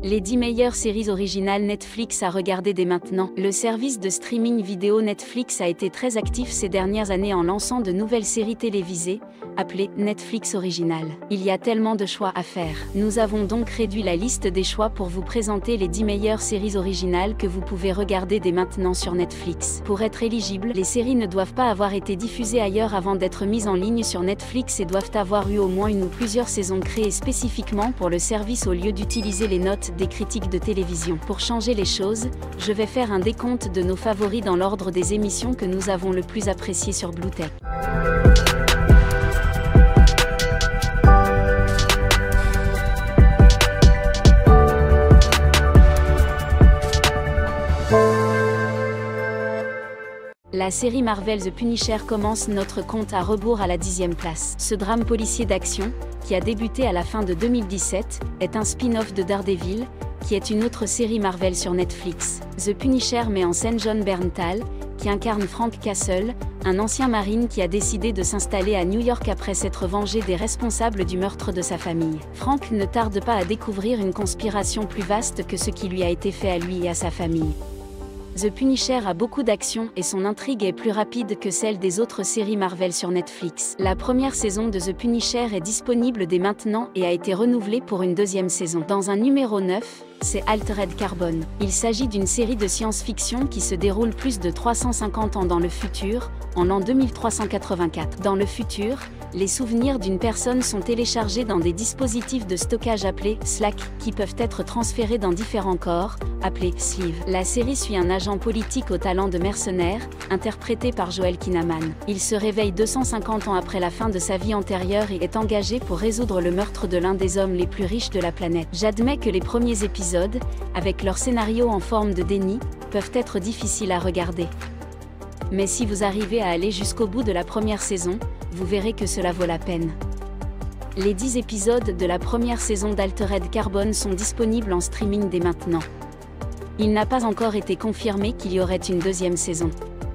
Les 10 meilleures séries originales Netflix à regarder dès maintenant. Le service de streaming vidéo Netflix a été très actif ces dernières années en lançant de nouvelles séries télévisées, appelées Netflix Original. Il y a tellement de choix à faire. Nous avons donc réduit la liste des choix pour vous présenter les 10 meilleures séries originales que vous pouvez regarder dès maintenant sur Netflix. Pour être éligibles, les séries ne doivent pas avoir été diffusées ailleurs avant d'être mises en ligne sur Netflix et doivent avoir eu au moins une ou plusieurs saisons créées spécifiquement pour le service au lieu d'utiliser les notes des critiques de télévision. Pour changer les choses, je vais faire un décompte de nos favoris dans l'ordre des émissions que nous avons le plus appréciées sur Bluetech. La série Marvel The Punisher commence notre compte à rebours à la 10e place. Ce drame policier d'action, qui a débuté à la fin de 2017, est un spin-off de Daredevil, qui est une autre série Marvel sur Netflix. The Punisher met en scène Jon Bernthal, qui incarne Frank Castle, un ancien marine qui a décidé de s'installer à New York après s'être vengé des responsables du meurtre de sa famille. Frank ne tarde pas à découvrir une conspiration plus vaste que ce qui lui a été fait à lui et à sa famille. The Punisher a beaucoup d'action et son intrigue est plus rapide que celle des autres séries Marvel sur Netflix. La première saison de The Punisher est disponible dès maintenant et a été renouvelée pour une deuxième saison. Dans un numéro 9, c'est Altered Carbon. Il s'agit d'une série de science-fiction qui se déroule plus de 350 ans dans le futur, en l'an 2384. Dans le futur, les souvenirs d'une personne sont téléchargés dans des dispositifs de stockage appelés Slack, qui peuvent être transférés dans différents corps, appelés Sleeve. La série suit un agent politique au talent de mercenaire, interprété par Joel Kinnaman. Il se réveille 250 ans après la fin de sa vie antérieure et est engagé pour résoudre le meurtre de l'un des hommes les plus riches de la planète. J'admets que les premiers épisodes, avec leur scénario en forme de déni, peuvent être difficiles à regarder. Mais si vous arrivez à aller jusqu'au bout de la première saison, vous verrez que cela vaut la peine. Les 10 épisodes de la première saison d'Altered Carbon sont disponibles en streaming dès maintenant. Il n'a pas encore été confirmé qu'il y aurait une deuxième saison.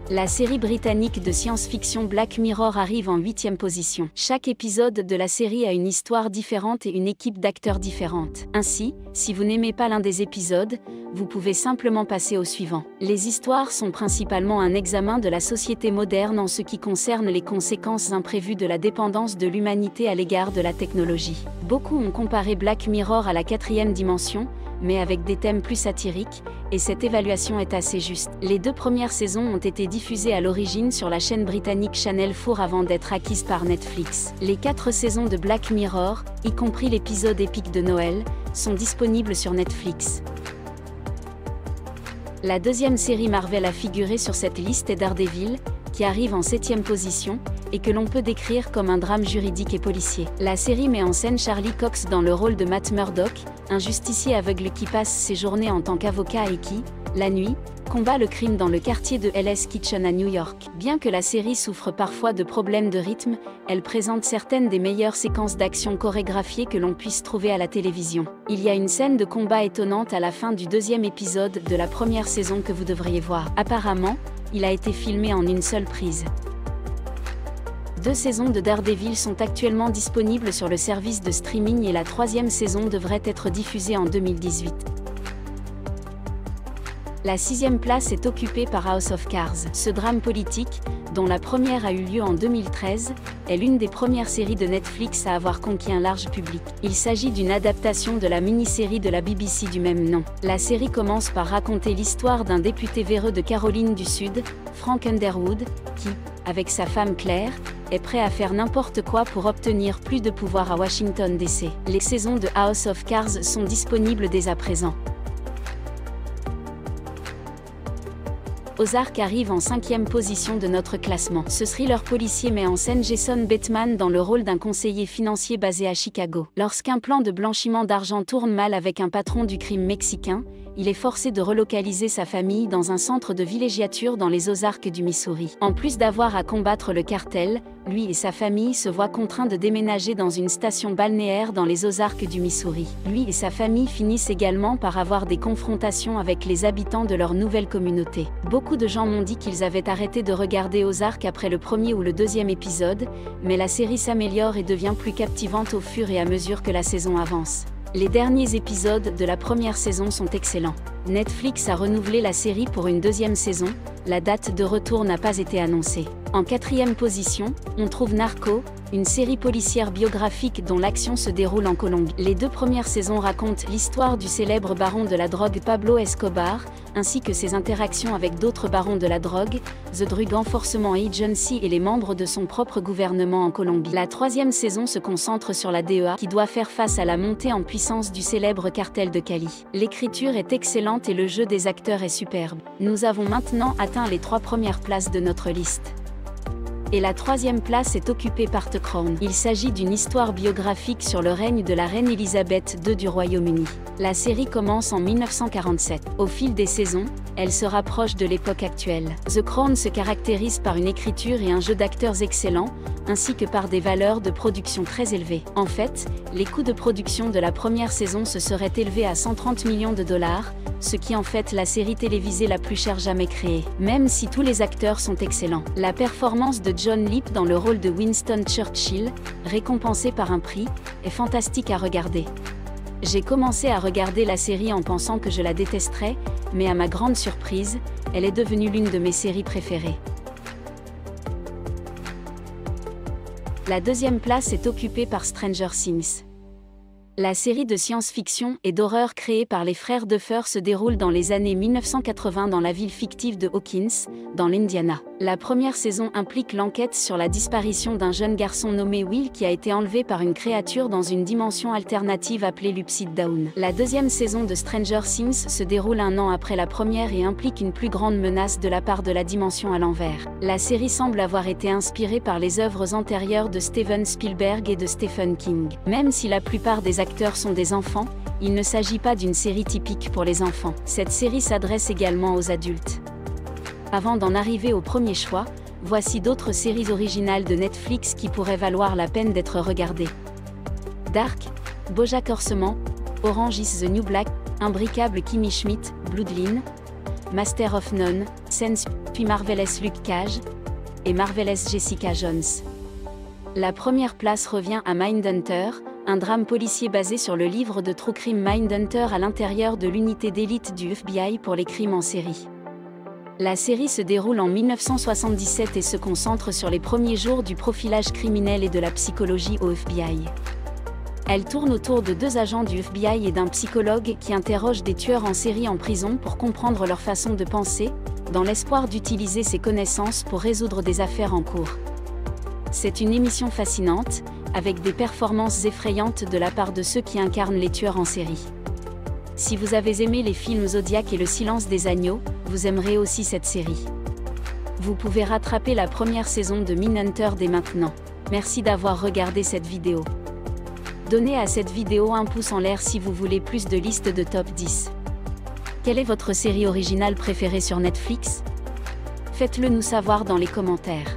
La série britannique de science-fiction Black Mirror arrive en 8e position. Chaque épisode de la série a une histoire différente et une équipe d'acteurs différente. Ainsi, si vous n'aimez pas l'un des épisodes, vous pouvez simplement passer au suivant. Les histoires sont principalement un examen de la société moderne en ce qui concerne les conséquences imprévues de la dépendance de l'humanité à l'égard de la technologie. Beaucoup ont comparé Black Mirror à la 4e dimension, mais avec des thèmes plus satiriques, et cette évaluation est assez juste. Les 2 premières saisons ont été diffusées à l'origine sur la chaîne britannique Channel 4 avant d'être acquises par Netflix. Les 4 saisons de Black Mirror, y compris l'épisode épique de Noël, sont disponibles sur Netflix. La deuxième série Marvel à figurer sur cette liste est Daredevil, qui arrive en 7e position, et que l'on peut décrire comme un drame juridique et policier. La série met en scène Charlie Cox dans le rôle de Matt Murdock, un justicier aveugle qui passe ses journées en tant qu'avocat et qui, la nuit, combat le crime dans le quartier de Hell's Kitchen à New York. Bien que la série souffre parfois de problèmes de rythme, elle présente certaines des meilleures séquences d'action chorégraphiées que l'on puisse trouver à la télévision. Il y a une scène de combat étonnante à la fin du 2e épisode de la première saison que vous devriez voir. Apparemment, il a été filmé en une seule prise. 2 saisons de Daredevil sont actuellement disponibles sur le service de streaming et la 3e saison devrait être diffusée en 2018. La 6e place est occupée par House of Cards. Ce drame politique, dont la première a eu lieu en 2013, est l'une des premières séries de Netflix à avoir conquis un large public. Il s'agit d'une adaptation de la mini-série de la BBC du même nom. La série commence par raconter l'histoire d'un député véreux de Caroline du Sud, Frank Underwood, qui, avec sa femme Claire, est prêt à faire n'importe quoi pour obtenir plus de pouvoir à Washington DC. Les saisons de House of Cards sont disponibles dès à présent. Ozark arrive en 5e position de notre classement. Ce thriller policier met en scène Jason Bateman dans le rôle d'un conseiller financier basé à Chicago. Lorsqu'un plan de blanchiment d'argent tourne mal avec un patron du crime mexicain, il est forcé de relocaliser sa famille dans un centre de villégiature dans les Ozarks du Missouri. En plus d'avoir à combattre le cartel, lui et sa famille se voient contraints de déménager dans une station balnéaire dans les Ozarks du Missouri. Lui et sa famille finissent également par avoir des confrontations avec les habitants de leur nouvelle communauté. Beaucoup de gens m'ont dit qu'ils avaient arrêté de regarder Ozark après le 1er ou le 2e épisode, mais la série s'améliore et devient plus captivante au fur et à mesure que la saison avance. Les derniers épisodes de la première saison sont excellents. Netflix a renouvelé la série pour une deuxième saison, la date de retour n'a pas été annoncée. En quatrième position, on trouve Narco, une série policière biographique dont l'action se déroule en Colombie. Les 2 premières saisons racontent l'histoire du célèbre baron de la drogue Pablo Escobar, ainsi que ses interactions avec d'autres barons de la drogue, The Drug Enforcement Agency et les membres de son propre gouvernement en Colombie. La 3e saison se concentre sur la DEA, qui doit faire face à la montée en puissance du célèbre cartel de Cali. L'écriture est excellente et le jeu des acteurs est superbe. Nous avons maintenant atteint les 3 premières places de notre liste. Et la 3e place est occupée par The Crown. Il s'agit d'une histoire biographique sur le règne de la reine Elisabeth II du Royaume-Uni. La série commence en 1947. Au fil des saisons, elle se rapproche de l'époque actuelle. The Crown se caractérise par une écriture et un jeu d'acteurs excellents, ainsi que par des valeurs de production très élevées. En fait, les coûts de production de la première saison se seraient élevés à 130 millions de dollars, ce qui en fait la série télévisée la plus chère jamais créée. Même si tous les acteurs sont excellents. La performance de John Leap dans le rôle de Winston Churchill, récompensé par un prix, est fantastique à regarder. J'ai commencé à regarder la série en pensant que je la détesterais, mais à ma grande surprise, elle est devenue l'une de mes séries préférées. La 2e place est occupée par Stranger Things. La série de science-fiction et d'horreur créée par les frères Duffer se déroule dans les années 1980 dans la ville fictive de Hawkins, dans l'Indiana. La première saison implique l'enquête sur la disparition d'un jeune garçon nommé Will qui a été enlevé par une créature dans une dimension alternative appelée l'Upside Down. La 2e saison de Stranger Things se déroule un an après la première et implique une plus grande menace de la part de la dimension à l'envers. La série semble avoir été inspirée par les œuvres antérieures de Steven Spielberg et de Stephen King. Même si la plupart des acteurs sont des enfants, il ne s'agit pas d'une série typique pour les enfants. Cette série s'adresse également aux adultes. Avant d'en arriver au premier choix, voici d'autres séries originales de Netflix qui pourraient valoir la peine d'être regardées. Dark, BoJack Horseman, Orange is the New Black, Unbreakable Kimmy Schmidt, Bloodline, Master of None, Sense, puis Marvelous Luke Cage, et Marvelous Jessica Jones. La première place revient à Mindhunter, un drame policier basé sur le livre de true crime Mindhunter à l'intérieur de l'unité d'élite du FBI pour les crimes en série. La série se déroule en 1977 et se concentre sur les premiers jours du profilage criminel et de la psychologie au FBI. Elle tourne autour de 2 agents du FBI et d'un psychologue qui interrogent des tueurs en série en prison pour comprendre leur façon de penser, dans l'espoir d'utiliser ces connaissances pour résoudre des affaires en cours. C'est une émission fascinante, avec des performances effrayantes de la part de ceux qui incarnent les tueurs en série. Si vous avez aimé les films Zodiac et Le Silence des Agneaux, vous aimerez aussi cette série. Vous pouvez rattraper la première saison de Mindhunter dès maintenant. Merci d'avoir regardé cette vidéo. Donnez à cette vidéo un pouce en l'air si vous voulez plus de listes de top 10. Quelle est votre série originale préférée sur Netflix? Faites-le nous savoir dans les commentaires.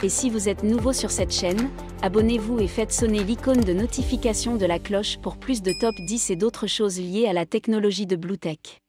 Et si vous êtes nouveau sur cette chaîne, abonnez-vous et faites sonner l'icône de notification de la cloche pour plus de top 10 et d'autres choses liées à la technologie de Bluetech.